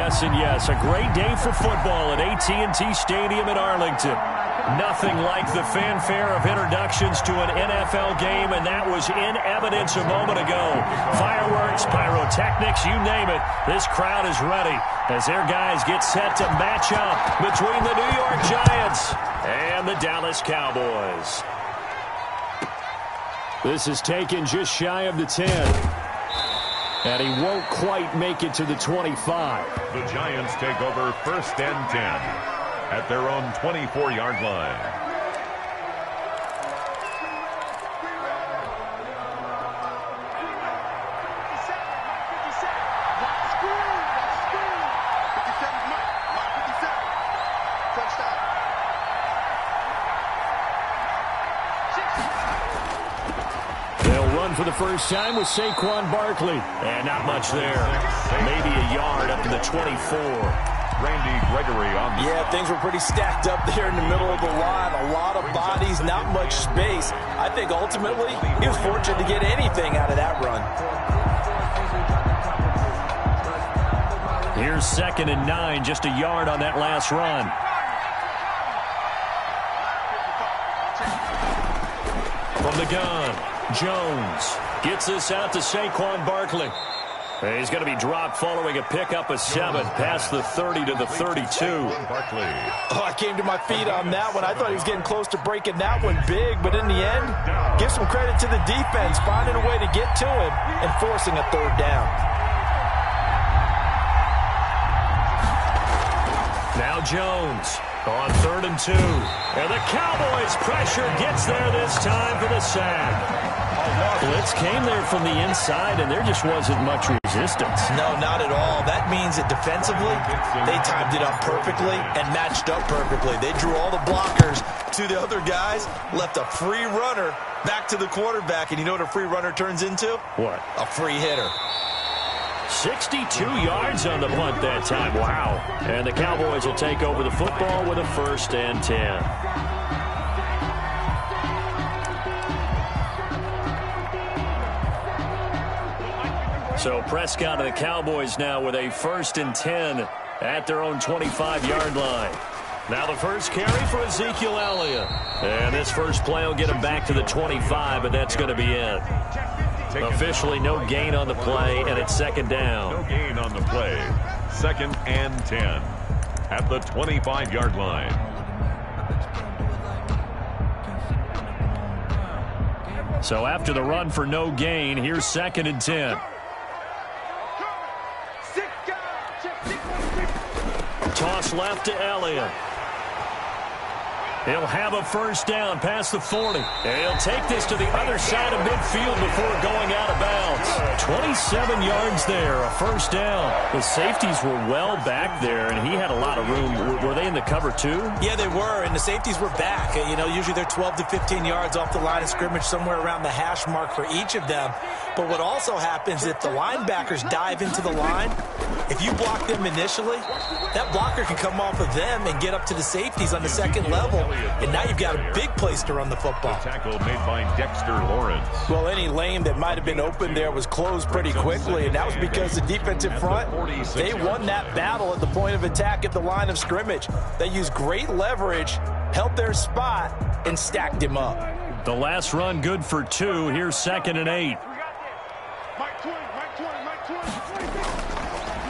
Yes and yes. A great day for football at AT&T Stadium in Arlington. Nothing like the fanfare of introductions to an NFL game, and that was in evidence a moment ago. Fireworks, pyrotechnics, you name it. This crowd is ready as their guys get set to match up between the New York Giants and the Dallas Cowboys. This is taken just shy of the 10. And he won't quite make it to the 25. The Giants take over 1st and 10 at their own 24-yard line. For the first time with Saquon Barkley. And not much there. Maybe a yard up to the 24. Randy Gregory on the Yeah, things were pretty stacked up there in the middle of the line. A lot of bodies, not much space. I think ultimately he was fortunate to get anything out of that run. Here's 2nd and 9, just a yard on that last run. From the gun, Jones gets this out to Saquon Barkley. He's going to be dropped following a pickup of 7 past the 30 to the 32. Barkley. Oh, I came to my feet on that one. I thought he was getting close to breaking that one big, but in the end, give some credit to the defense, finding a way to get to him and forcing a 3rd down. Now Jones on 3rd and 2. And the Cowboys' pressure gets there this time for the sack. Blitz came there from the inside, and there just wasn't much resistance. No, not at all. That means that defensively, they timed it up perfectly and matched up perfectly. They drew all the blockers to the other guys, left a free runner back to the quarterback, and you know what a free runner turns into? What? A free hitter. 62 yards on the punt that time. Wow. And the Cowboys will take over the football with a 1st and 10. So Prescott and the Cowboys now with a 1st and 10 at their own 25-yard line. Now the first carry for Ezekiel Elliott. And this first play will get him back to the 25, but that's going to be it. Officially no gain on the play, and it's 2nd down. No gain on the play. 2nd and 10 at the 25-yard line. So after the run for no gain, here's 2nd and 10. Toss left to Elliott. He'll have a 1st down past the 40. And he'll take this to the other side of midfield before going out of bounds. 27 yards there, a 1st down. The safeties were well back there, and he had a lot of room. Were they in the cover too? Yeah, they were, and the safeties were back. You know, usually they're 12 to 15 yards off the line of scrimmage, somewhere around the hash mark for each of them. But what also happens if the linebackers dive into the line, if you block them initially, that blocker can come off of them and get up to the safeties on the 2nd level. And now you've got a big place to run the football. The tackle made by Dexter Lawrence. Well, any lane that might have been open there was closed pretty quickly, and that was because the defensive front, they won that battle at the point of attack at the line of scrimmage. They used great leverage, held their spot, and stacked him up. The last run good for 2. Here's 2nd and 8.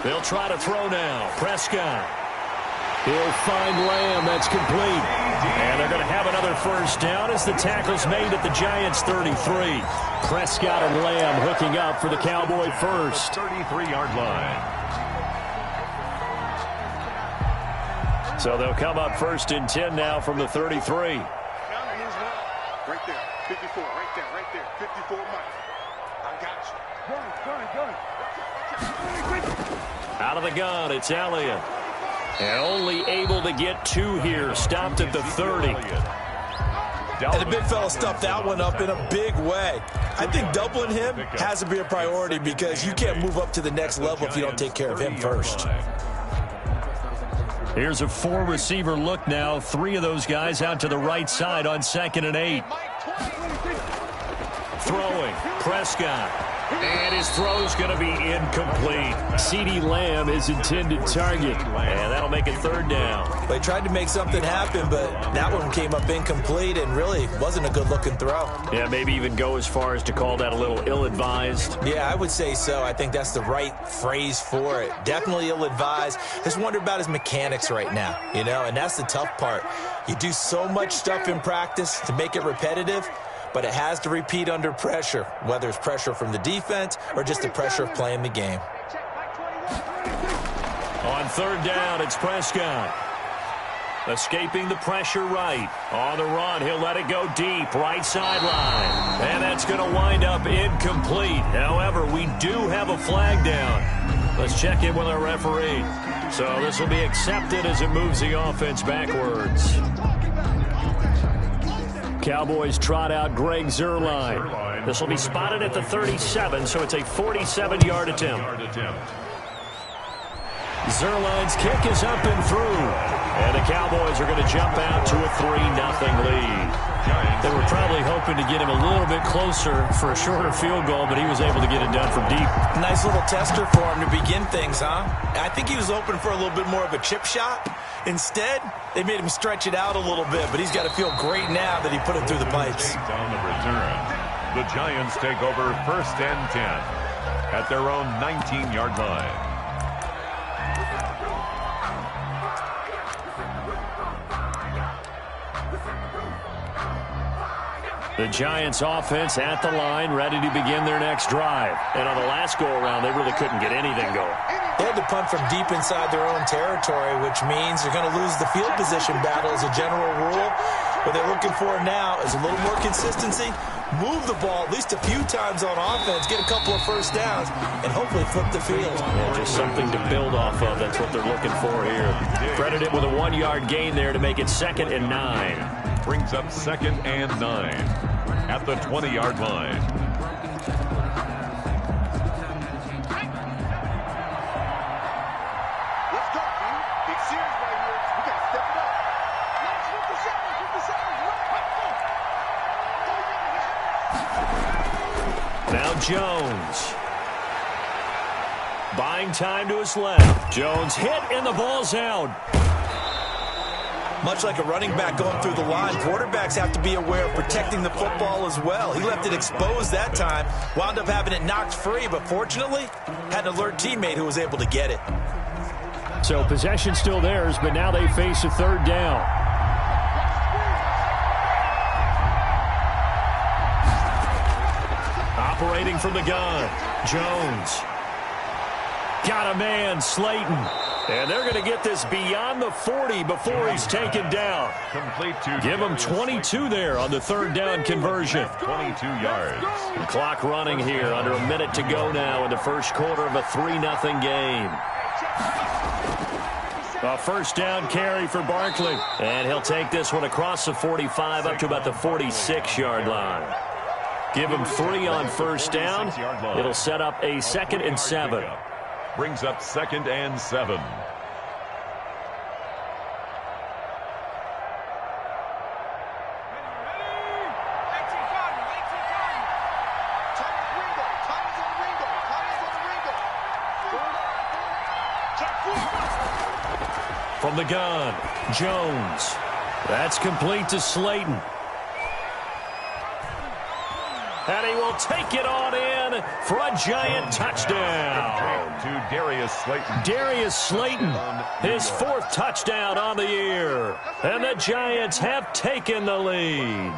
They'll try to throw now. Prescott. He'll find Lamb. That's complete. And they're going to have another 1st down as the tackle's made at the Giants' 33. Prescott and Lamb hooking up for the Cowboy 1st. 33-yard line. So they'll come up 1st and 10 now from the 33. Right there, 54, right there, 54, Mike. I got you. Out of the gun, it's Elliott. And only able to get 2 here. Stopped at the 30. And the big fella stuffed that one up in a big way. I think doubling him has to be a priority because you can't move up to the next level if you don't take care of him first. Here's a 4-receiver look now. 3 of those guys out to the right side on 2nd and 8. Throwing. Prescott. And his throw's going to be incomplete. CeeDee Lamb, his intended target. And that'll make it third down. They tried to make something happen, but that one came up incomplete and really wasn't a good-looking throw. Yeah, maybe even go as far as to call that a little ill-advised. Yeah, I would say so. I think that's the right phrase for it. Definitely ill-advised. Just wonder about his mechanics right now, you know, and that's the tough part. You do so much stuff in practice to make it repetitive, but it has to repeat under pressure, whether it's pressure from the defense or just the pressure of playing the game. On third down, it's Prescott. Escaping the pressure right. On the run, he'll let it go deep, right sideline. And that's going to wind up incomplete. However, we do have a flag down. Let's check in with our referee. So this will be accepted as it moves the offense backwards. Cowboys trot out Greg Zuerlein. This will be spotted at the 37, so it's a 47-yard attempt. Zuerlein's kick is up and through. And the Cowboys are going to jump out to a 3-0 lead. They were probably hoping to get him a little bit closer for a shorter field goal, but he was able to get it done from deep. Nice little tester for him to begin things, huh? I think he was hoping for a little bit more of a chip shot. Instead, they made him stretch it out a little bit, but he's got to feel great now that he put it through the pipes. On the return, the Giants take over 1st and 10 at their own 19-yard line. The Giants offense at the line, ready to begin their next drive. And on the last go-around, they really couldn't get anything going. They had to punt from deep inside their own territory, which means they're going to lose the field position battle as a general rule. What they're looking for now is a little more consistency, move the ball at least a few times on offense, get a couple of first downs, and hopefully flip the field. Yeah, just something to build off of. That's what they're looking for here. Credited with a 1-yard gain there to make it 2nd and 9. Brings up 2nd and 9 at the 20-yard line. Let's go, man. Big series right here. We got to step it up. Let's flip the seven. Now Jones. Buying time to his left. Jones hit and the ball's out. Much like a running back going through the line, quarterbacks have to be aware of protecting the football as well. He left it exposed that time, wound up having it knocked free, but fortunately, had an alert teammate who was able to get it. So possession still theirs, but now they face a 3rd down. Operating from the gun, Jones. Got a man, Slayton. And they're going to get this beyond the 40 before he's taken down. Complete to Give him 22 there on the 3rd down conversion. 22 yards. The clock running here, under a minute to go now in the first quarter of a 3-0 game. A 1st down carry for Barkley. And he'll take this one across the 45 up to about the 46-yard line. Give him 3 on 1st down. It'll set up a 2nd and 7. Brings up 2nd and 7. From the gun, Jones. That's complete to Slayton. And he will take it on in for a Giant touchdown. To Darius Slayton. Darius Slayton, his 4th touchdown on the year. And the Giants have taken the lead.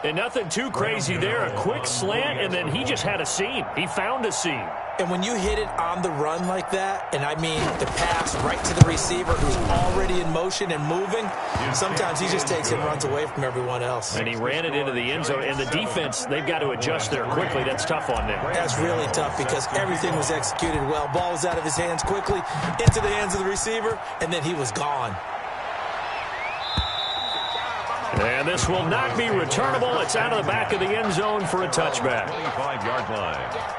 And nothing too crazy there. A quick slant, and then he just had a seam. He found a seam. And when you hit it on the run like that, and I mean the pass right to the receiver who's already in motion and moving, sometimes he just takes and runs away from everyone else. And he ran it into the end zone. And the defense, they've got to adjust there quickly. That's tough on them. That's really tough because everything was executed well. Ball was out of his hands quickly, into the hands of the receiver, and then he was gone. And this will not be returnable. It's out of the back of the end zone for a touchback. 25-yard line.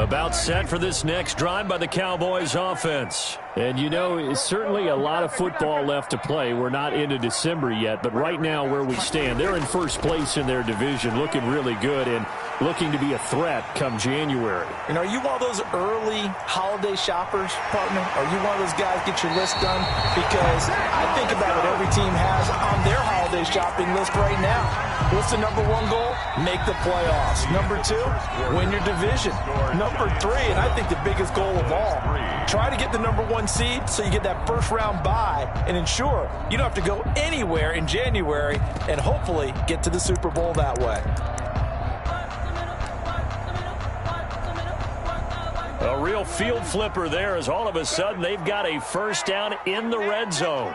About set for this next drive by the Cowboys offense. And, you know, certainly a lot of football left to play. We're not into December yet, but right now where we stand, they're in first place in their division, looking really good and looking to be a threat come January. And are you one of those early holiday shoppers, partner? Are you one of those guys get your list done? Because I think about what every team has on their holiday shopping list right now. What's the number one goal? Make the playoffs. Number two, win your division. Number three, and I think the biggest goal of all, try to get the number one seed so you get that first round bye and ensure you don't have to go anywhere in January and hopefully get to the Super Bowl that way. A real field flipper there as all of a sudden they've got a first down in the red zone.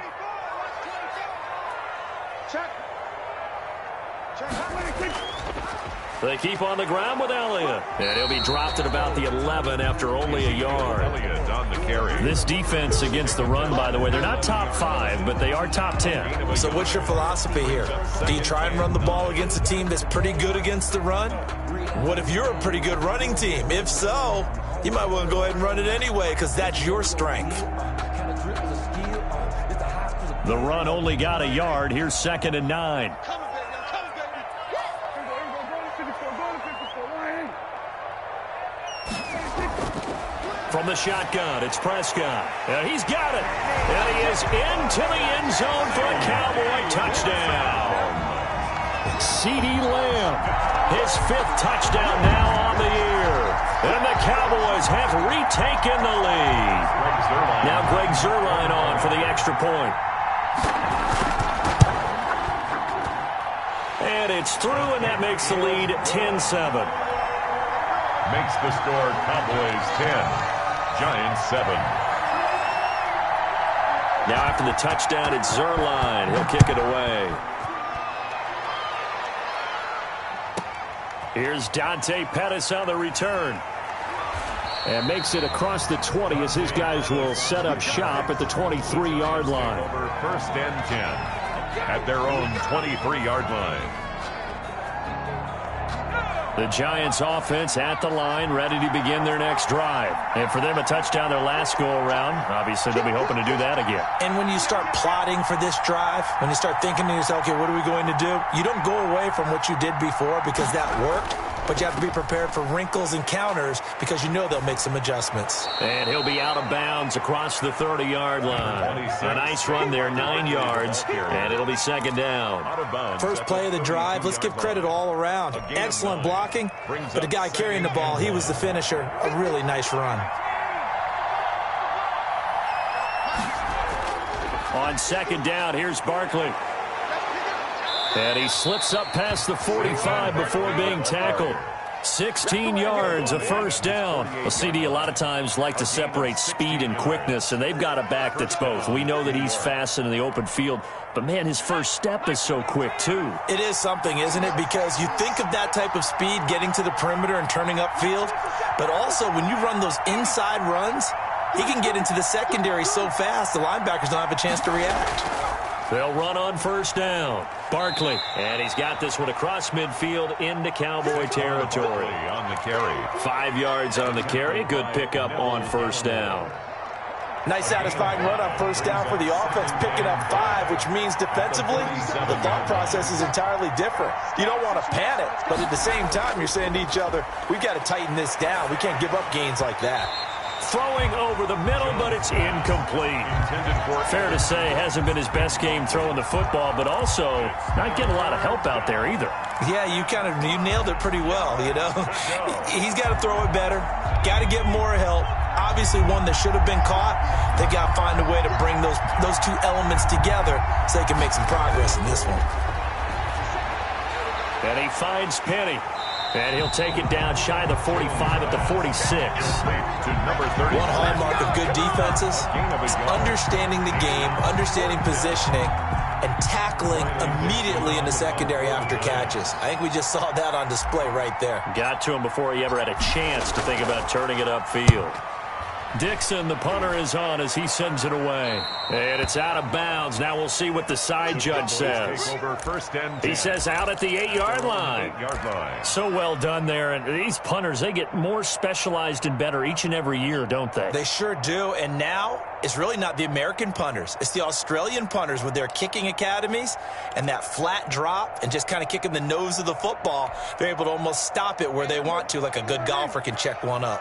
They keep on the ground with Elliott. And he'll be dropped at about the 11 after only a yard. Elliott on the carry. This defense against the run, by the way, they're not top 5, but they are top 10. So what's your philosophy here? Do you try and run the ball against a team that's pretty good against the run? What if you're a pretty good running team? If so, you might want to go ahead and run it anyway because that's your strength. The run only got a yard. Here's 2nd and 9. From the shotgun, it's Prescott. And he's got it. And he is into the end zone for a Cowboy touchdown. CeeDee Lamb, his 5th touchdown now on the year. And the Cowboys have retaken the lead. Now Greg Zuerlein on for the extra point. And it's through, and that makes the lead 10-7. Makes the score Cowboys 10. Giants 7. Now after the touchdown, it's Zuerlein. He'll kick it away. Here's Dante Pettis on the return. And makes it across the 20 as his guys will set up shop at the 23-yard line. Over 1st and 10 at their own 23-yard line. The Giants offense at the line, ready to begin their next drive. And for them, a touchdown their last go-around. Obviously, they'll be hoping to do that again. And when you start plotting for this drive, when you start thinking to yourself, okay, what are we going to do? You don't go away from what you did before because that worked. But you have to be prepared for wrinkles and counters because you know they'll make some adjustments. And he'll be out of bounds across the 30-yard line. A nice run there, 9 yards, and it'll be 2nd down. First play of the drive, let's give credit all around. Excellent blocking, but the guy carrying the ball, he was the finisher. A really nice run. On 2nd down, here's Barkley. And he slips up past the 45 before being tackled. 16 yards, a first down. Well, CD a lot of times like to separate speed and quickness, and they've got a back that's both. We know that he's fast in the open field, but, man, his first step is so quick, too. It is something, isn't it? Because you think of that type of speed getting to the perimeter and turning upfield, but also when you run those inside runs, he can get into the secondary so fast the linebackers don't have a chance to react. They'll run on first down. Barkley, and he's got this one across midfield into Cowboy territory. On the carry. 5 yards on the carry. Good pickup on first down. Nice satisfying run on first down for the offense, picking up 5, which means defensively, the thought process is entirely different. You don't want to panic, but at the same time, you're saying to each other, we've got to tighten this down. We can't give up gains like that. Throwing over the middle, but it's incomplete. Fair to say, hasn't been his best game throwing the football, but also not getting a lot of help out there either. Yeah, you nailed it pretty well, you know. He's got to throw it better, got to get more help. Obviously one that should have been caught. They got to find a way to bring those two elements together so they can make some progress in this one. And he finds Penny. And he'll take it down shy of the 45 at the 46. One hallmark of good defenses is understanding the game, understanding positioning, and tackling immediately in the secondary after catches. I think we just saw that on display right there. Got to him before he ever had a chance to think about turning it upfield. Dixon, the punter, is on as he sends it away. And it's out of bounds. Now we'll see what the side judge says. He says out at the 8-yard line. So well done there. And these punters, they get more specialized and better each and every year, don't they? They sure do. And now it's really not the American punters. It's the Australian punters with their kicking academies and that flat drop and just kind of kicking the nose of the football. They're able to almost stop it where they want to, like a good golfer can check one up.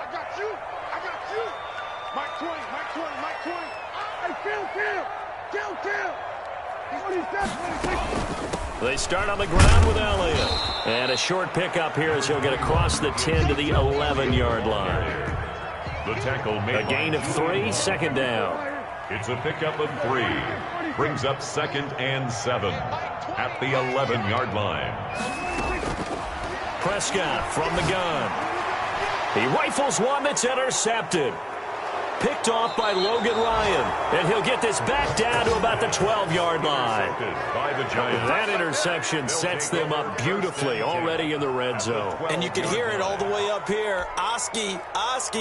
They start on the ground with Elliott. And a short pickup here as he'll get across the 10 to the 11-yard line. The tackle made a gain of 3, second down. It's a pickup of 3. Brings up 2nd and 7 at the 11-yard line. Prescott from the gun. He rifles one that's intercepted. Picked off by Logan Ryan. And he'll get this back down to about the 12-yard line. That interception sets them up beautifully already in the red zone. And you can hear it all the way up here. Oski,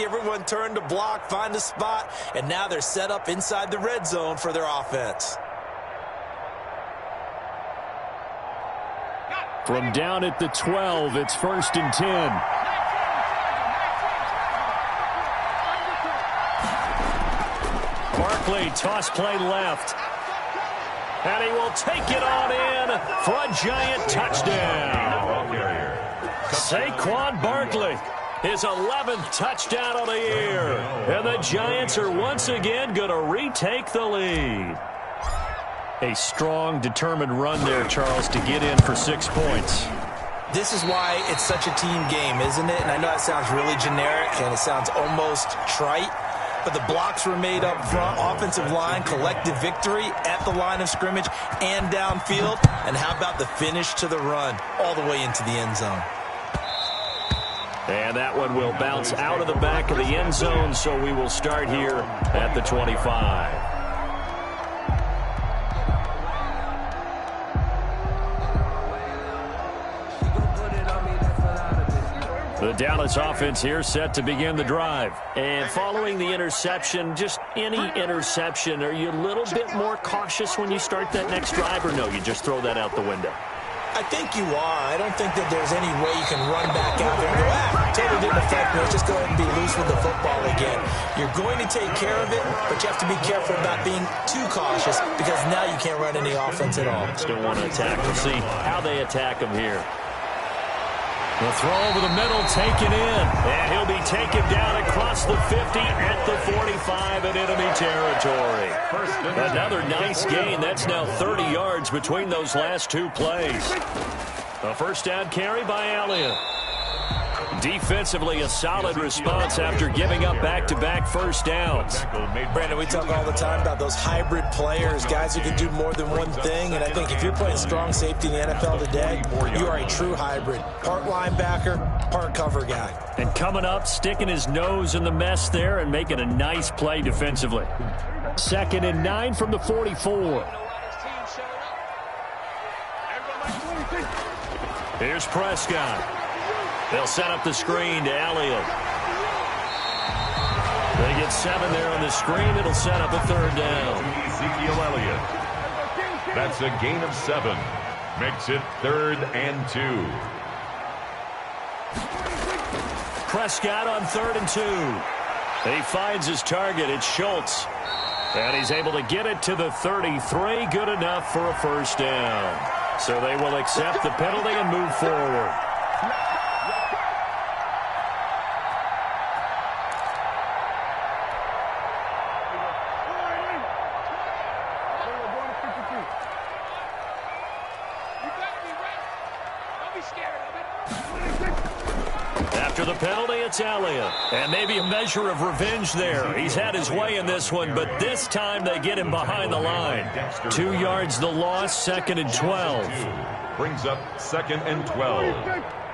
everyone turned to block, find a spot, and now they're set up inside the red zone for their offense. From down at the 12, it's 1st and 10. Barkley, toss play left. And he will take it on in for a giant touchdown. Saquon Barkley, his 11th touchdown of the year. And the Giants are once again going to retake the lead. A strong, determined run there, Charles, to get in for 6 points. This is why it's such a team game, isn't it? And I know that sounds really generic and it sounds almost trite. But the blocks were made up front, offensive line, collective victory at the line of scrimmage and downfield. And how about the finish to the run all the way into the end zone? And that one will bounce out of the back of the end zone, so we will start here at the 25. The Dallas offense here set to begin the drive. And following the interception, just any interception, are you a little bit more cautious when you start that next drive, or no, you just throw that out the window? I think you are. I don't think that there's any way you can run back out there and go, totally didn't affect me. Let's just go ahead and be loose with the football again. You're going to take care of it, but you have to be careful about being too cautious because now you can't run any offense at all. Still want to attack. We'll see how they attack him here. The throw over the middle, taken in. And he'll be taken down across the 50 at the 45 in enemy territory. Another nice gain. That's now 30 yards between those last 2 plays. A first down carry by Elliott. Defensively, a solid response after giving up back-to-back first downs. Brandon, we talk all the time about those hybrid players, guys who can do more than one thing. And I think if you're playing strong safety in the NFL today, you are a true hybrid. Part linebacker, part cover guy. And coming up, sticking his nose in the mess there and making a nice play defensively. 2nd and 9 from the 44. Here's Prescott. They'll set up the screen to Elliott. They get 7 there on the screen. It'll set up a 3rd down. Ezekiel Elliott. That's a gain of 7. Makes it 3rd and 2. Prescott on 3rd and 2. He finds his target. It's Schultz. And he's able to get it to the 33. Good enough for a first down. So they will accept the penalty and move forward. After the penalty, it's Elliott. And maybe a measure of revenge there. He's had his way in this one, but this time they get him behind the line. 2 yards the loss, 2nd and 12. Brings up 2nd and 12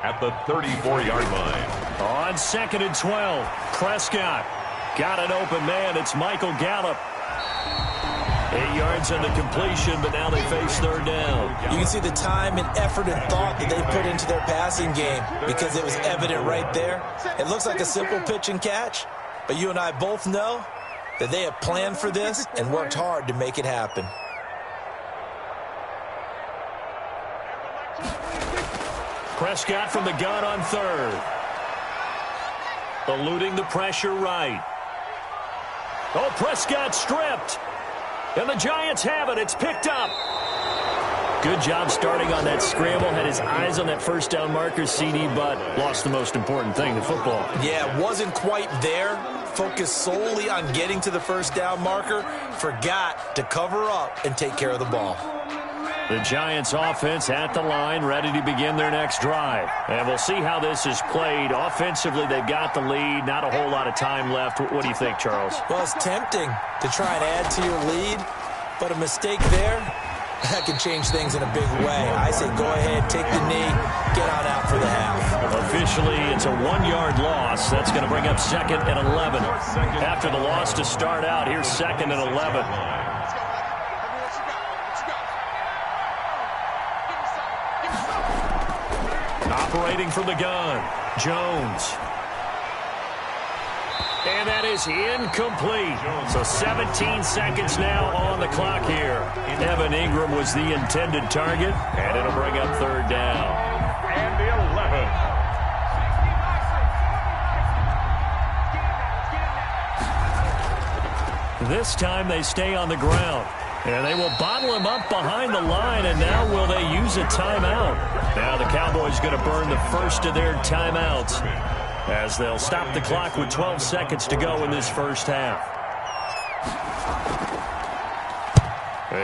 at the 34-yard line. On 2nd and 12, Prescott got an open man. It's Michael Gallup. 8 yards on the completion, but now they face 3rd down. You can see the time and effort and thought that they put into their passing game because it was evident right there. It looks like a simple pitch and catch, But you and I both know that they have planned for this and worked hard to make it happen. Prescott from the gun on third. Eluding the pressure right. Oh, Prescott stripped. And the Giants have it. It's picked up. Good job starting on that scramble. Had his eyes on that first down marker, CD, but lost the most important thing, the football. Yeah, wasn't quite there. Focused solely on getting to the first down marker. Forgot to cover up and take care of the ball. The Giants offense at the line, ready to begin their next drive. And we'll see how this is played. Offensively, they've got the lead. Not a whole lot of time left. What do you think, Charles? Well, it's tempting to try and add to your lead, but a mistake there, that can change things in a big way. I say go ahead, take the knee, get on out for the half. Officially, it's a 1-yard loss. That's going to bring up 2nd and 11. After the loss to start out, here's 2nd and 11. Operating from the gun, Jones. And that is incomplete. So 17 seconds now on the clock here. Evan Ingram was the intended target, and it'll bring up 3rd down. And the 11. This time they stay on the ground. And they will bottle him up behind the line, and now will they use a timeout? Now the Cowboys going to burn the first of their timeouts as they'll stop the clock with 12 seconds to go in this first half.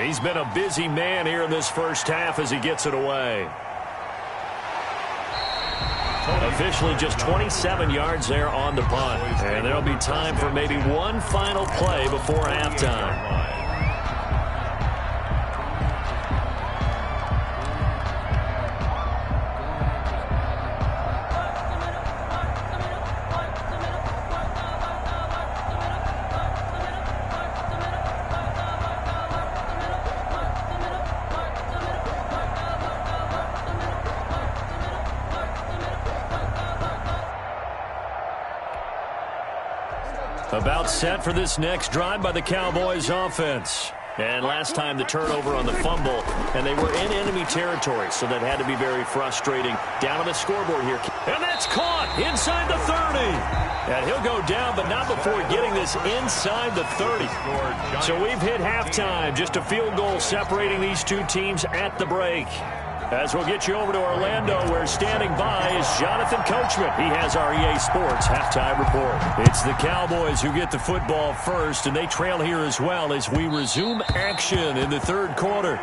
He's been a busy man here in this first half as he gets it away. Officially just 27 yards there on the punt. And there'll be time for maybe one final play before halftime. About set for this next drive by the Cowboys offense. And last time the turnover on the fumble, and they were in enemy territory, so that had to be very frustrating. Down on the scoreboard here. And that's caught inside the 30. And he'll go down, but not before getting this inside the 30. So we've hit halftime. Just a field goal separating these two teams at the break. As we'll get you over to Orlando, where standing by is Jonathan Coachman. He has our EA Sports halftime report. It's the Cowboys who get the football first, and they trail here as well as we resume action in the 3rd quarter.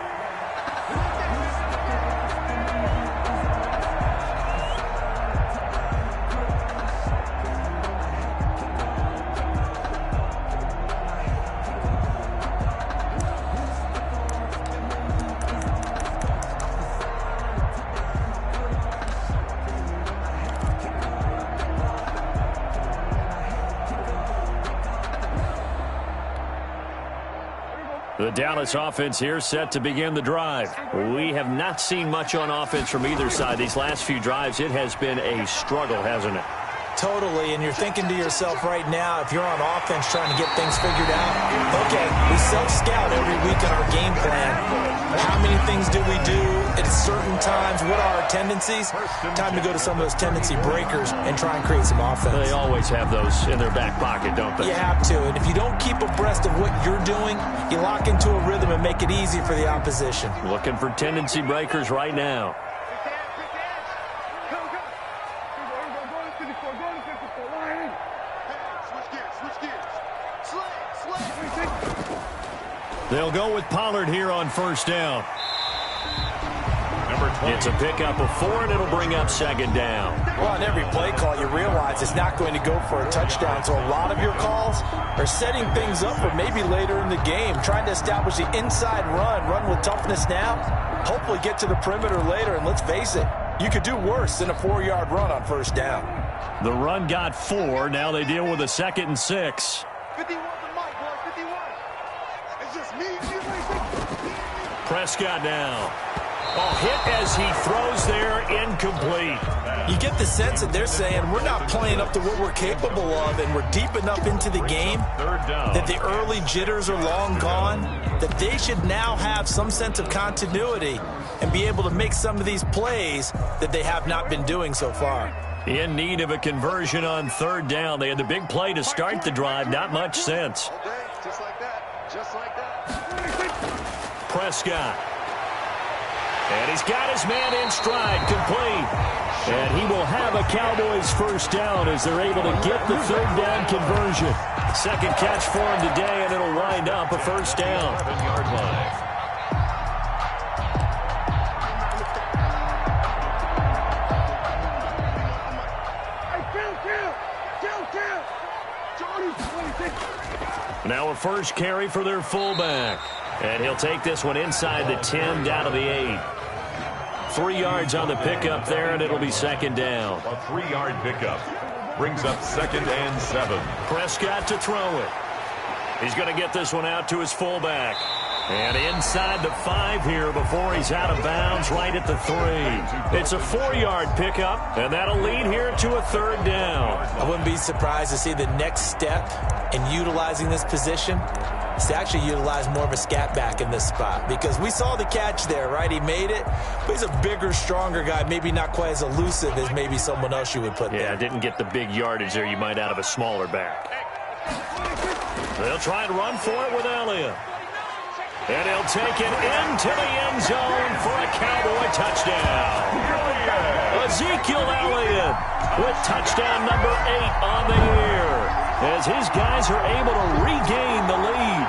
The Dallas offense here set to begin the drive. We have not seen much on offense from either side. These last few drives, it has been a struggle, hasn't it? Totally, and you're thinking to yourself right now, if you're on offense trying to get things figured out, okay, we self-scout every week in our game plan. How many things do we do at certain times? What are our tendencies? Time to go to some of those tendency breakers and try and create some offense. They always have those in their back pocket, don't they? You have to, and if you don't keep abreast of what you're doing, you lock into a rhythm and make it easy for the opposition. Looking for tendency breakers right now. They'll go with Pollard here on 1st down. It's a pickup of 4, and it'll bring up 2nd down. Well, on every play call, you realize it's not going to go for a touchdown. So a lot of your calls are setting things up for maybe later in the game, trying to establish the inside run with toughness now, hopefully get to the perimeter later. And let's face it, you could do worse than a 4-yard run on 1st down. The run got 4. Now they deal with a 2nd and 6. 51 to Mike, boy, 51. It's just me. Prescott now. Oh, hit as he throws there, incomplete. You get the sense that they're saying we're not playing up to what we're capable of, and we're deep enough into the game that the early jitters are long gone, that they should now have some sense of continuity and be able to make some of these plays that they have not been doing so far. In need of a conversion on third down. They had the big play to start the drive. Not much sense. Just like that. Just like that. Prescott. And he's got his man in stride, complete. And he will have a Cowboys first down as they're able to get the third down conversion. Second catch for him today, and it'll wind up a first down. 11-yard line. Now a first carry for their fullback. And he'll take this one inside the 10, down to the 8. 3 yards on the pickup there, and it'll be second down. A 3-yard pickup brings up 2nd and 7. Prescott to throw it. He's going to get this one out to his fullback. And inside the 5 here before he's out of bounds, right at the 3. It's a 4-yard pickup, and that'll lead here to a third down. I wouldn't be surprised to see the next step in utilizing this position is to actually utilize more of a scat back in this spot, because we saw the catch there, right? He made it, but he's a bigger, stronger guy, maybe not quite as elusive as maybe someone else you would put there. Yeah, didn't get the big yardage there you might out of a smaller back. They'll try and run for it with Elliott. And he'll take it into the end zone for a Cowboy touchdown. Ezekiel Elliott with touchdown number 8 on the year, as his guys are able to regain the lead.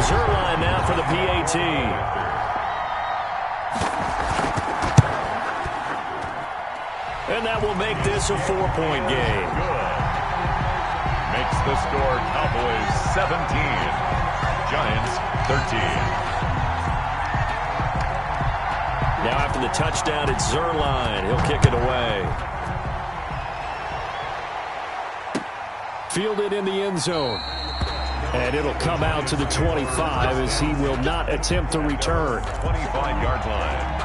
Zerline now for the PAT. And that will make this a 4-point game. Good. Makes the score Cowboys 17, Giants 13. Now after the touchdown, it's Zerline. He'll kick it away. Fielded in the end zone. And it'll come out to the 25 as he will not attempt to return. 25-yard line.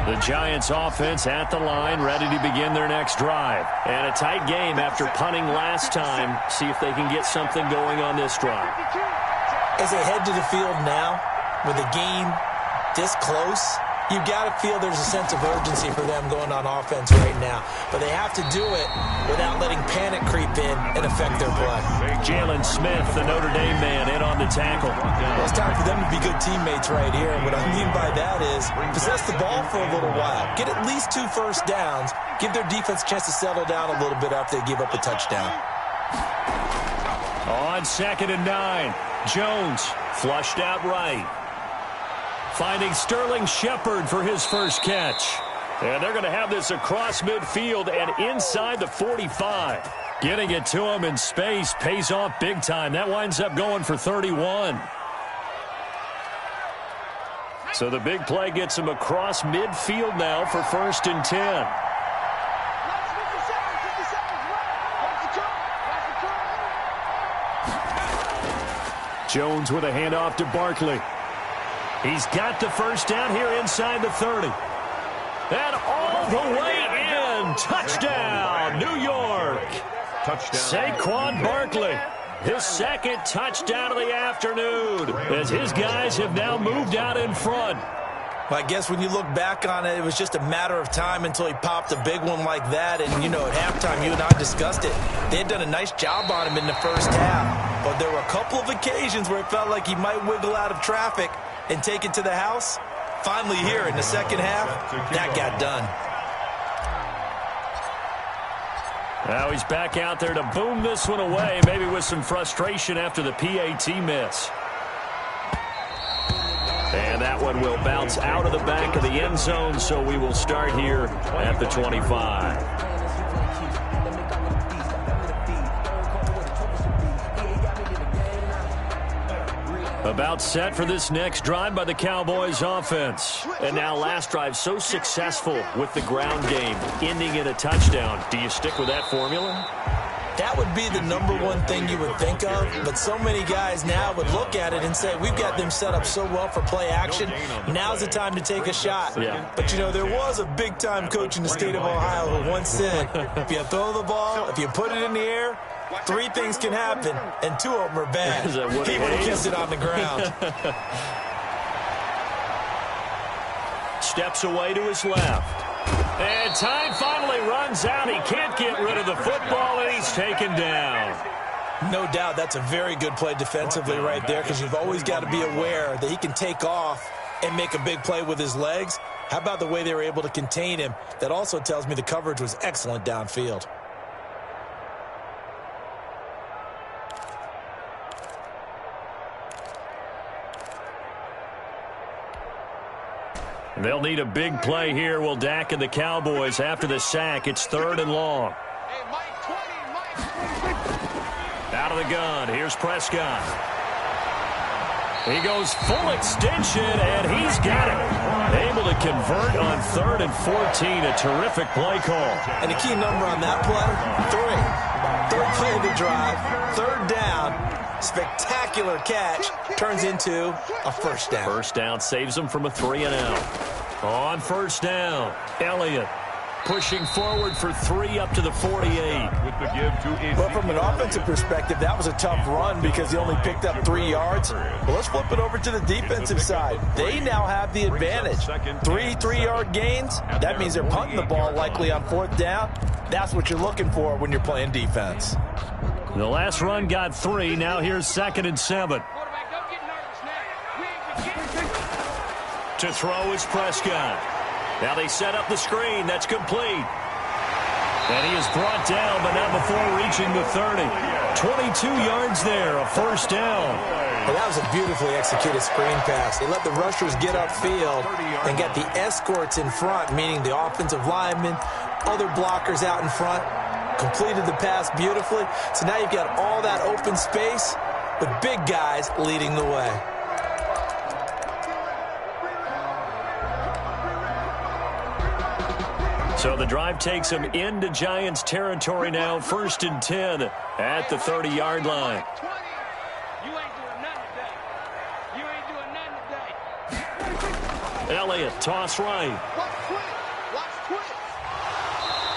The Giants offense at the line, ready to begin their next drive. And a tight game after punting last time. See if they can get something going on this drive. As they head to the field now, with the game this close, you've got to feel there's a sense of urgency for them going on offense right now. But they have to do it without letting panic creep in and affect their play. Jalen Smith, the Notre Dame man, in on the tackle. Well, it's time for them to be good teammates right here. And what I mean by that is possess the ball for a little while. Get at least 2 first downs. Give their defense a chance to settle down a little bit after they give up a touchdown. On 2nd and 9, Jones flushed out right. Finding Sterling Shepard for his first catch. And they're going to have this across midfield and inside the 45. Getting it to him in space pays off big time. That winds up going for 31. So the big play gets him across midfield now for 1st and 10. Jones with a handoff to Barkley. He's got the first down here inside the 30. And all the way in. Touchdown, New York. Touchdown. Saquon Barkley. His 2nd touchdown of the afternoon, as his guys have now moved out in front. Well, I guess when you look back on it, it was just a matter of time until he popped a big one like that. And, you know, at halftime, you and I discussed it. They had done a nice job on him in the first half. But there were a couple of occasions where it felt like he might wiggle out of traffic and take it to the house. Finally here in the second half, that got done. Now he's back out there to boom this one away, maybe with some frustration after the PAT miss. And that one will bounce out of the back of the end zone, so we will start here at the 25. About set for this next drive by the Cowboys offense. And now last drive so successful with the ground game, ending in a touchdown. Do you stick with that formula? That would be the #1 thing you would think of, but so many guys now would look at it and say, we've got them set up so well for play action, now's the time to take a shot. Yeah. But, you know, there was a big-time coach in the state of Ohio who once said, if you throw the ball, if you put it in the air, 3 things can happen, and 2 of them are bad. He would have kissed it on the ground. Steps away to his left. And time finally runs out. He can't get rid of the football, and he's taken down. No doubt that's a very good play defensively right there, because you've always got to be aware that he can take off and make a big play with his legs. How about the way they were able to contain him? That also tells me the coverage was excellent downfield. They'll need a big play here. Will Dak and the Cowboys after the sack. It's 3rd and long. Out of the gun. Here's Prescott. He goes full extension, and he's got it. Able to convert on 3rd and 14. A terrific play call. And the key number on that play, 3. 3rd play of the drive, 3rd down. Spectacular catch turns into a first down. First down saves him from a 3-and-out. On first down, Elliott pushing forward for 3 up to the 48. With the give to But from an offensive perspective, that was a tough run because he only picked up 3 yards. Well, let's flip it over to the defensive side. They now have the advantage. 3 3-yard gains. That means they're punting the ball likely on 4th down. That's what you're looking for when you're playing defense. The last run got 3. Now here's 2nd and 7. To throw is Prescott. Now they set up the screen. That's complete. And he is brought down, but not before reaching the 30. 22 yards there, a first down. Well, that was a beautifully executed screen pass. They let the rushers get upfield and get the escorts in front, meaning the offensive linemen, other blockers out in front. Completed the pass beautifully. So now you've got all that open space with big guys leading the way. So the drive takes him into Giants territory now. 1st and 10 at the 30-yard line. Elliott, toss right.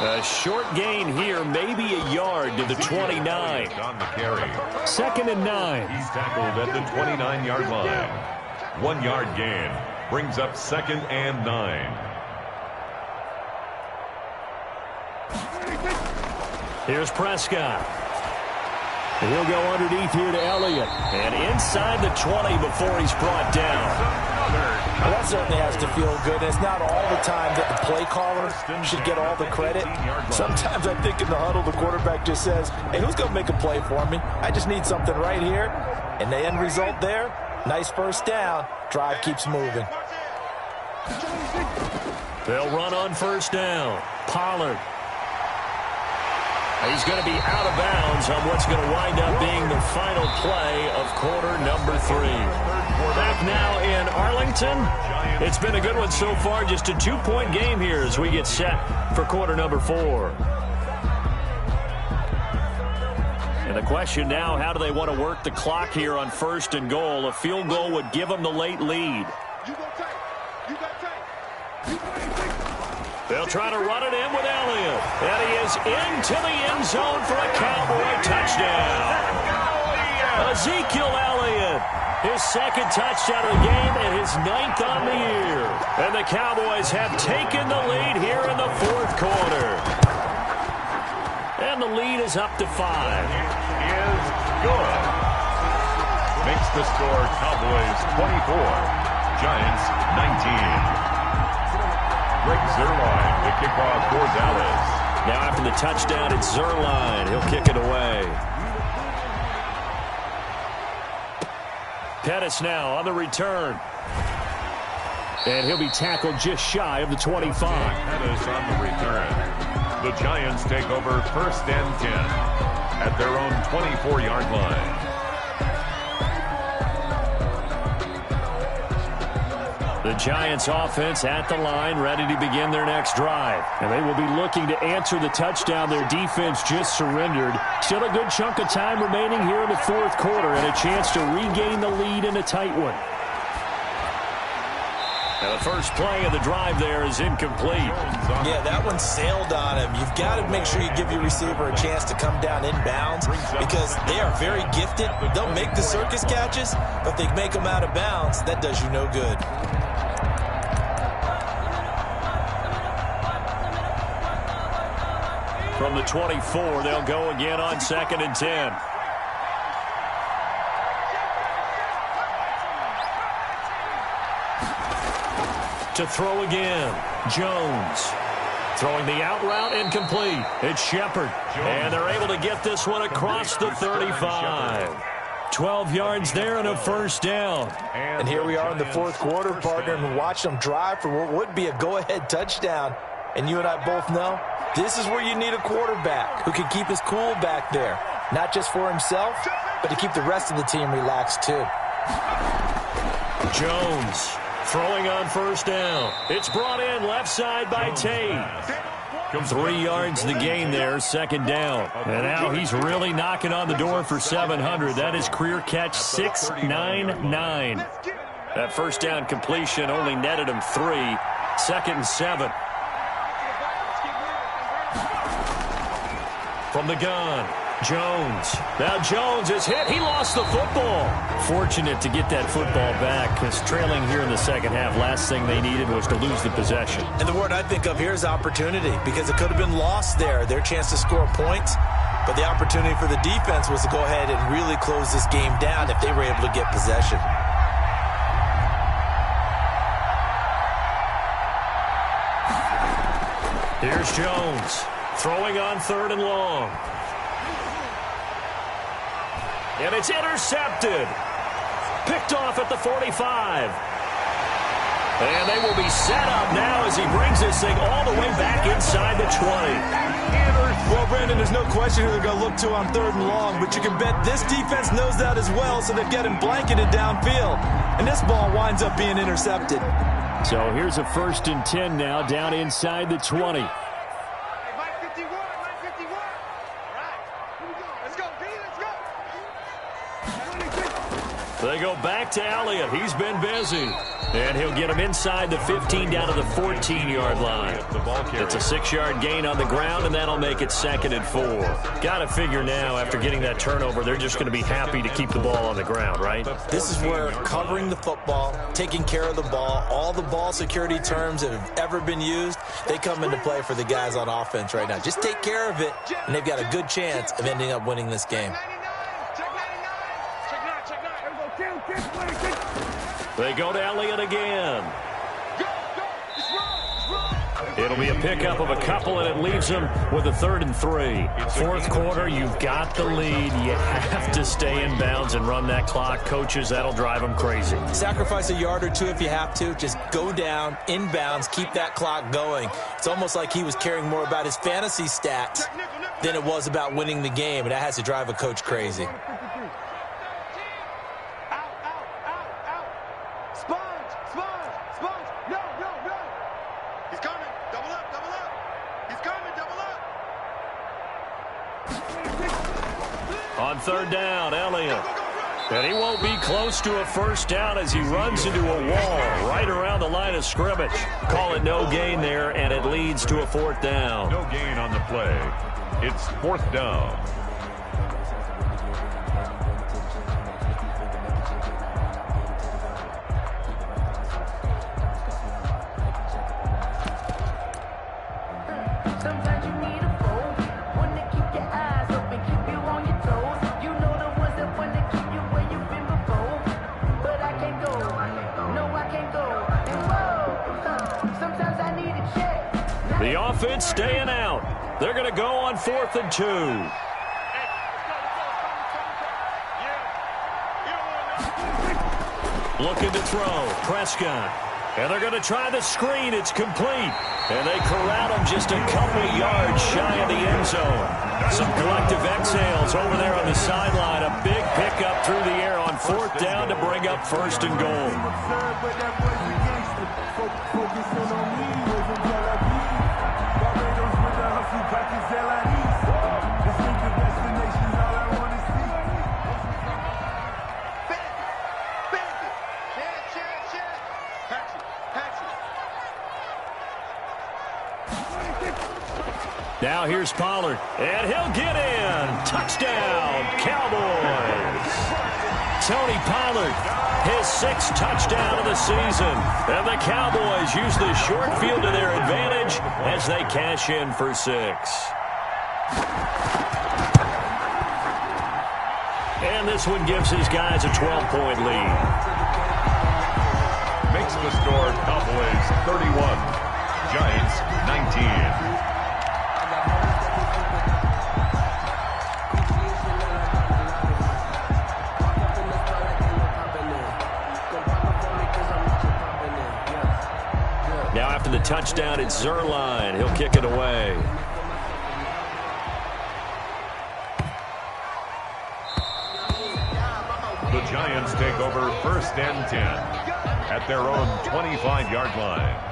A short gain here, maybe a yard to the 29. on the carry. 2nd and 9. He's tackled at the 29-yard line. 1-yard gain brings up 2nd and 9. Here's Prescott. He'll go underneath here to Elliott. And inside the 20 before he's brought down. Well, that certainly has to feel good. And it's not all the time that the play caller should get all the credit. Sometimes I think in the huddle, the quarterback just says, hey, who's going to make a play for me? I just need something right here. And the end result there, nice first down. Drive keeps moving. They'll run on first down. Pollard. He's going to be out of bounds on what's going to wind up being the final play of quarter number 3. Back now in Arlington. It's been a good one so far. Just a 2-point game here as we get set for quarter number 4. And the question now, how do they want to work the clock here on 1st and goal? A field goal would give them the late lead. They'll try to run it in with Elliott. And he is into the end zone for a Cowboy touchdown. Ezekiel Elliott, his 2nd touchdown of the game and his 9th on the year. And the Cowboys have taken the lead here in the 4th quarter. And the lead is up to 5. Is good. Makes the score Cowboys 24, Giants 19. Greg Zuerlein, the kickoff for Dallas. Now after the touchdown, it's Zuerlein. He'll kick it away. Pettis now on the return. And he'll be tackled just shy of the 25. Pettis on the return. The Giants take over 1st and 10 at their own 24-yard line. The Giants offense at the line, ready to begin their next drive. And they will be looking to answer the touchdown their defense just surrendered. Still a good chunk of time remaining here in the fourth quarter and a chance to regain the lead in a tight one. Now the first play of the drive there is incomplete. Yeah, that one sailed on him. You've got to make sure you give your receiver a chance to come down inbounds because they are very gifted. They'll make the circus catches, but if they make them out of bounds, that does you no good. From the 24, they'll go again on 2nd and 10. To throw again, Jones. Throwing the out route incomplete. It's Shepard. And they're able to get this one across the 35. 12 yards there and a first down. And here we are in the fourth quarter, partner, and watch them drive for what would be a go-ahead touchdown. And you and I both know this is where you need a quarterback who can keep his cool back there. Not just for himself, but to keep the rest of the team relaxed too. Jones. Throwing on first down. It's brought in left side by Tate. 3 yards the gain there, 2nd down. And now he's really knocking on the door for 700. That is career catch 699. That first down completion only netted him 3. 2nd and 7. From the gun. Jones. Now Jones is hit. He lost the football. Fortunate to get that football back because trailing here in the second half, last thing they needed was to lose the possession. And the word I think of here is opportunity because it could have been lost there, their chance to score points. But the opportunity for the defense was to go ahead and really close this game down if they were able to get possession. Here's Jones. Throwing on 3rd and long. And it's intercepted. Picked off at the 45. And they will be set up now as he brings this thing all the way back inside the 20. Well, Brandon, there's no question who they're going to look to on 3rd and long, but you can bet this defense knows that as well, so they've got him blanketed downfield. And this ball winds up being intercepted. So here's a 1st and 10 now down inside the 20. They go back to Elliott. He's been busy. And he'll get him inside the 15 down to the 14-yard line. It's a 6-yard gain on the ground, and that'll make it 2nd and 4. Got to figure now, after getting that turnover, they're just going to be happy to keep the ball on the ground, right? This is where covering the football, taking care of the ball, all the ball security terms that have ever been used, they come into play for the guys on offense right now. Just take care of it, and they've got a good chance of ending up winning this game. They go to Elliott again. It'll be a pickup of a couple, and it leaves them with a 3rd and 3. Fourth quarter, you've got the lead. You have to stay in bounds and run that clock. Coaches, that'll drive them crazy. Sacrifice a yard or two if you have to. Just go down, in bounds, keep that clock going. It's almost like he was caring more about his fantasy stats than it was about winning the game, and that has to drive a coach crazy. On 3rd down, Elliott. And he won't be close to a first down as he runs into a wall right around the line of scrimmage. Call it no gain there, and it leads to a 4th down. No gain on the play. It's 4th down. The offense staying out. They're going to go on 4th and 2. Looking to throw. Prescott. And they're going to try the screen. It's complete. And they corral him just a couple yards shy of the end zone. Some collective exhales over there on the sideline. A big pickup through the air on 4th down to bring up 1st and goal. Now here's Pollard, and he'll get in. Touchdown, Cowboys. Tony Pollard, his 6th touchdown of the season. And the Cowboys use the short field to their advantage as they cash in for 6. And this one gives his guys a 12-point lead. Makes the score Cowboys 31, Giants 19. Now after the touchdown, it's Zerline. He'll kick it away. The Giants take over 1st and 10 at their own 25-yard line.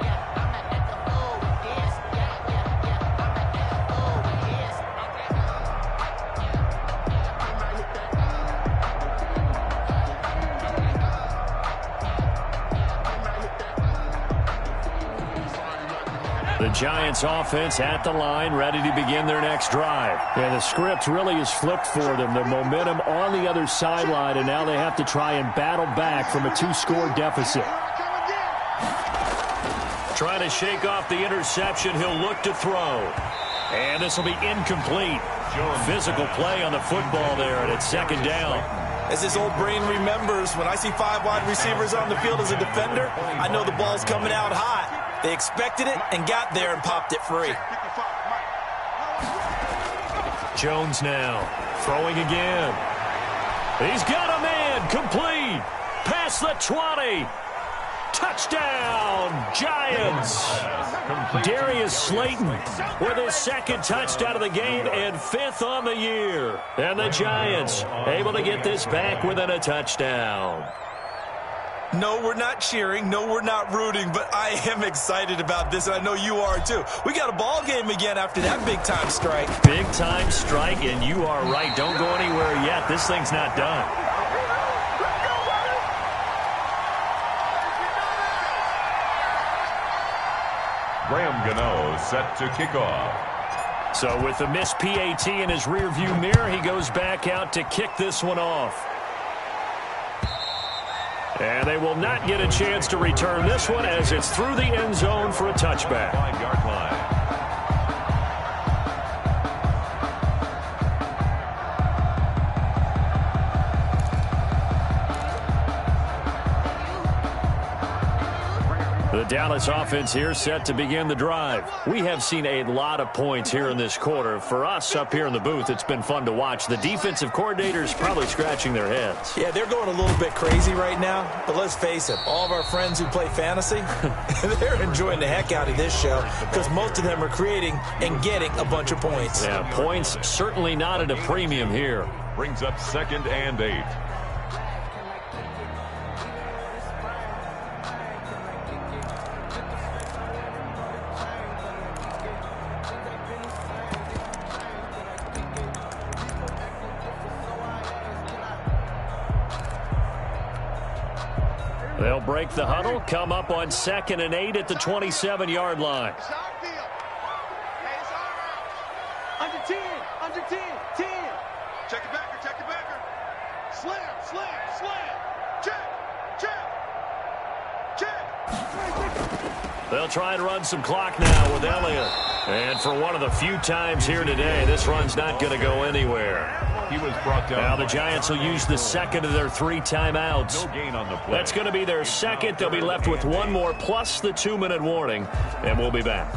The Giants offense at the line, ready to begin their next drive. Yeah, the script really is flipped for them. The momentum on the other sideline, and now they have to try and battle back from a 2-score deficit. Trying to shake off the interception. He'll look to throw. And this will be incomplete. Physical play on the football there, and it's 2nd down. As his old brain remembers, when I see 5 wide receivers on the field as a defender, I know the ball's coming out hot. They expected it and got there and popped it free. Jones now throwing again. He's got a man complete. Past the 20. Touchdown, Giants. Darius Slayton with his 2nd touchdown of the game and 5th on the year. And the Giants able to get this back within a touchdown. No, we're not cheering. No, we're not rooting, but I am excited about this, and I know you are too. We got a ball game again after that big-time strike. Big-time strike, and you are right. Don't go anywhere yet. This thing's not done. Graham Gano set to kick off. So with the missed PAT in his rearview mirror, he goes back out to kick this one off. And they will not get a chance to return this one as it's through the end zone for a touchback. 5-yard line. The Dallas offense here set to begin the drive. We have seen a lot of points here in this quarter. For us up here in the booth, it's been fun to watch. The defensive coordinators probably scratching their heads. Yeah, they're going a little bit crazy right now. But let's face it, all of our friends who play fantasy, they're enjoying the heck out of this show because most of them are creating and getting a bunch of points. Yeah, points certainly not at a premium here. Brings up 2nd and 8. They'll break the huddle, come up on 2nd and 8 at the 27-yard line. Under 10, under 10, 10. Check it backer, check it backer. Slam, slam, slam. Check, check, check. They'll try and run some clock now with Elliott. And for one of the few times here today, this run's not going to go anywhere. He was brought down. Now the Giants will use the 2nd of their 3 timeouts. No gain on the play. That's going to be their 2nd. They'll be left with 1 more plus the 2-minute warning. And we'll be back.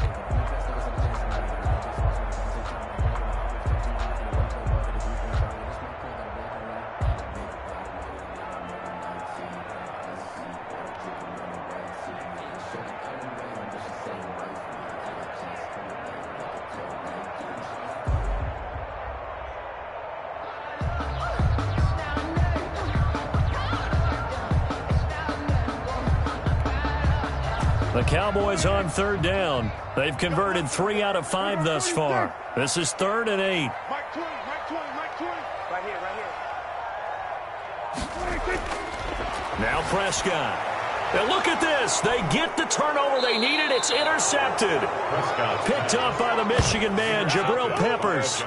The Cowboys on third down. They've converted 3 out of 5 thus far. This is 3rd and 8. Mike 20, Mike 20, Mike 20. Right here, right here. Now Prescott. Now look at this. They get the turnover they needed. It's intercepted. Picked up by the Michigan man, Jabril Peppers.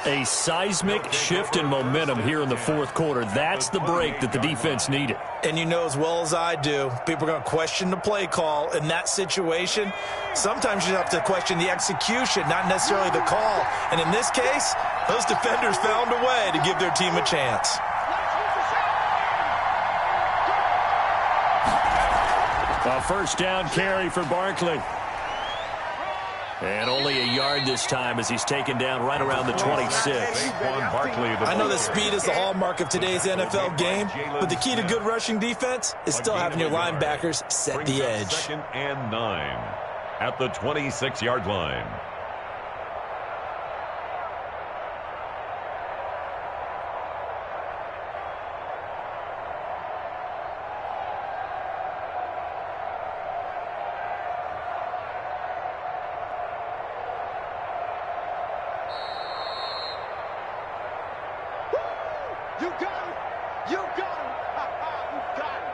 A seismic shift in momentum here in the 4th quarter. That's the break that the defense needed. And you know as well as I do, people are going to question the play call in that situation. Sometimes you have to question the execution, not necessarily the call. And in this case, those defenders found a way to give their team a chance. A first down carry for Barkley. And only a yard this time as he's taken down right around the 26. I know that speed is the hallmark of today's NFL game, but the key to good rushing defense is still having your linebackers set the edge. 2nd and 9 at the 26-yard line. You got him! You got him! You got him!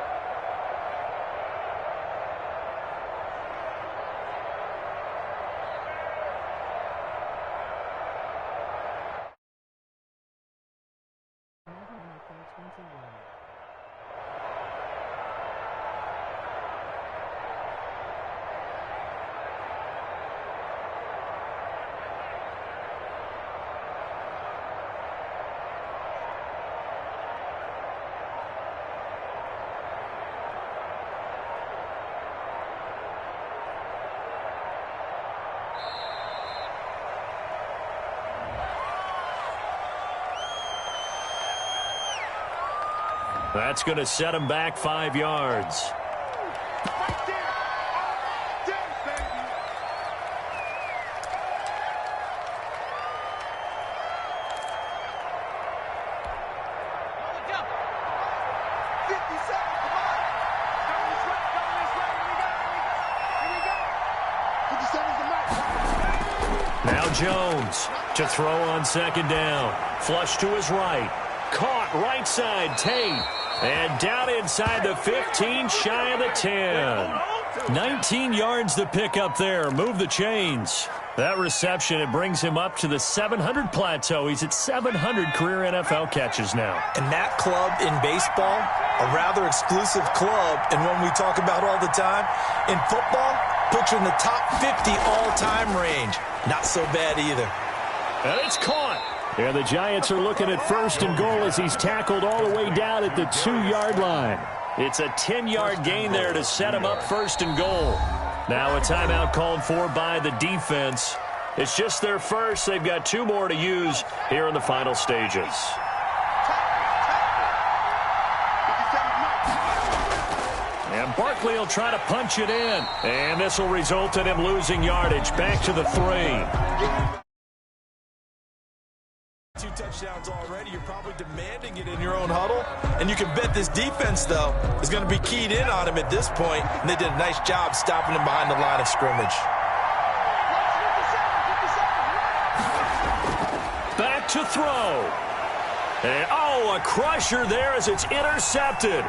That's going to set him back 5 yards. Right there! Damn, baby! Look out! 50 seconds, come on! Go this way, here we go! 50 seconds to match. Now Jones to throw on 2nd down. Flush to his right. Caught right side, Tate. And down inside the 15, shy of the 10. 19 yards to pick up there. Move the chains. That reception, it brings him up to the 700 plateau. He's at 700 career NFL catches now. And that club in baseball, a rather exclusive club, and one we talk about all the time. In football, puts you in the top 50 all-time range. Not so bad either. And it's caught. And the Giants are looking at 1st and goal as he's tackled all the way down at the 2-yard line. It's a 10-yard gain there to set him up 1st and goal. Now a timeout called for by the defense. It's just their first. They've got 2 more to use here in the final stages. And Barkley will try to punch it in. And this will result in him losing yardage back to the 3. 2 touchdowns already. You're probably demanding it in your own huddle. And you can bet this defense, though, is going to be keyed in on him at this point. And they did a nice job stopping him behind the line of scrimmage. Back to throw. And, a crusher there as it's intercepted.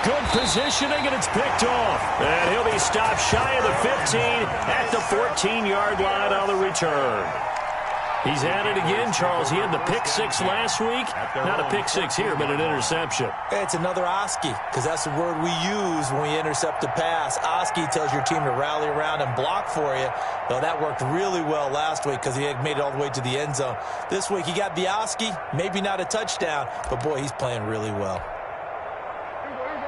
Good positioning, and it's picked off. And he'll be stopped shy of the 15 at the 14-yard line on the return. He's at it again, Charles. He had the pick 6 last week. Not a pick 6 here, but an interception. It's another Oski, because that's the word we use when we intercept a pass. Oski tells your team to rally around and block for you. Well, that worked really well last week because he had made it all the way to the end zone. This week he got the Oski, maybe not a touchdown, but boy, he's playing really well.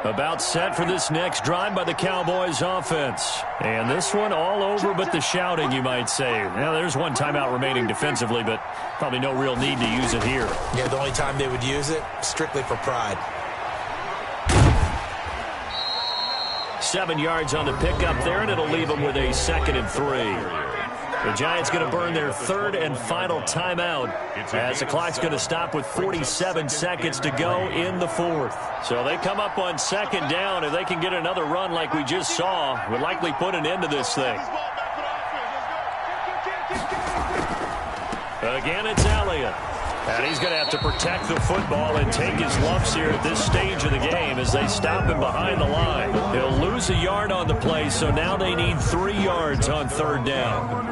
About set for this next drive by the Cowboys offense. And this one all over but the shouting, you might say. Now, there's one timeout remaining defensively, but probably no real need to use it here. Yeah, the only time they would use it, strictly for pride. 7 yards on the pickup there, and it'll leave them with a 2nd and 3. The Giants going to burn their third and final timeout as the clock's going to stop with 47 seconds to go in the fourth. So they come up on second down. If they can get another run like we just saw, would likely put an end to this thing. Again, it's Elliott. And he's going to have to protect the football and take his lumps here at this stage of the game as they stop him behind the line. He'll lose a yard on the play, so now they need 3 yards on third down.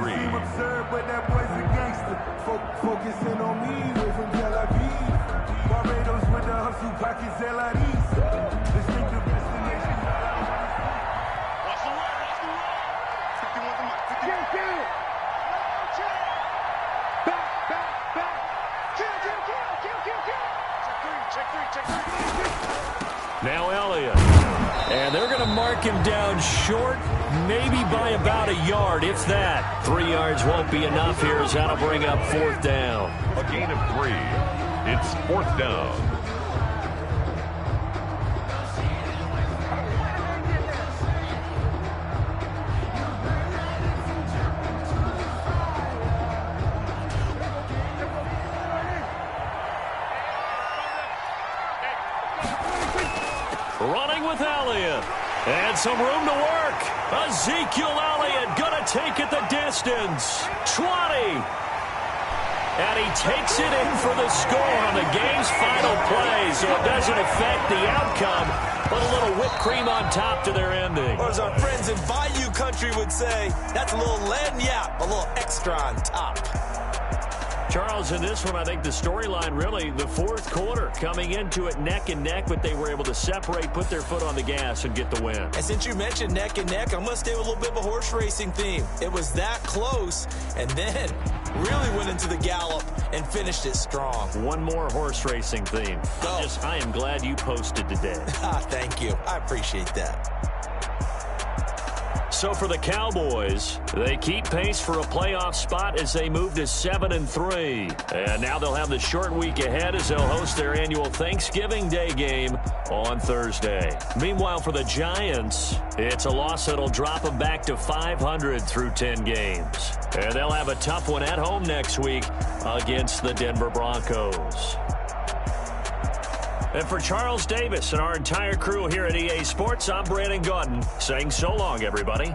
Now Elliott. And they're going to mark him down short, maybe by about a yard, if that. 3 yards won't be enough here as that'll bring up fourth down. A gain of 3. It's fourth down. Running with Elliott. And some room to work. Ezekiel Elliott going to take it the distance. 20. And he takes it in for the score on the game's final play. So it doesn't affect the outcome, but a little whipped cream on top to their ending. Or as our friends in Bayou Country would say, that's a little lagniappe, a little extra on top. Charles, in this one, I think the storyline really, the fourth quarter, coming into it neck and neck, but they were able to separate, put their foot on the gas, and get the win. And since you mentioned neck and neck, I'm going to stay with a little bit of a horse racing theme. It was that close, and then really went into the gallop and finished it strong. One more horse racing theme. I am glad you posted today. Thank you. I appreciate that. So for the Cowboys, they keep pace for a playoff spot as they move to 7-3. And now they'll have the short week ahead as they'll host their annual Thanksgiving Day game on Thursday. Meanwhile, for the Giants, it's a loss that'll drop them back to 500 through 10 games. And they'll have a tough one at home next week against the Denver Broncos. And for Charles Davis and our entire crew here at EA Sports, I'm Brandon Gaudin saying so long, everybody.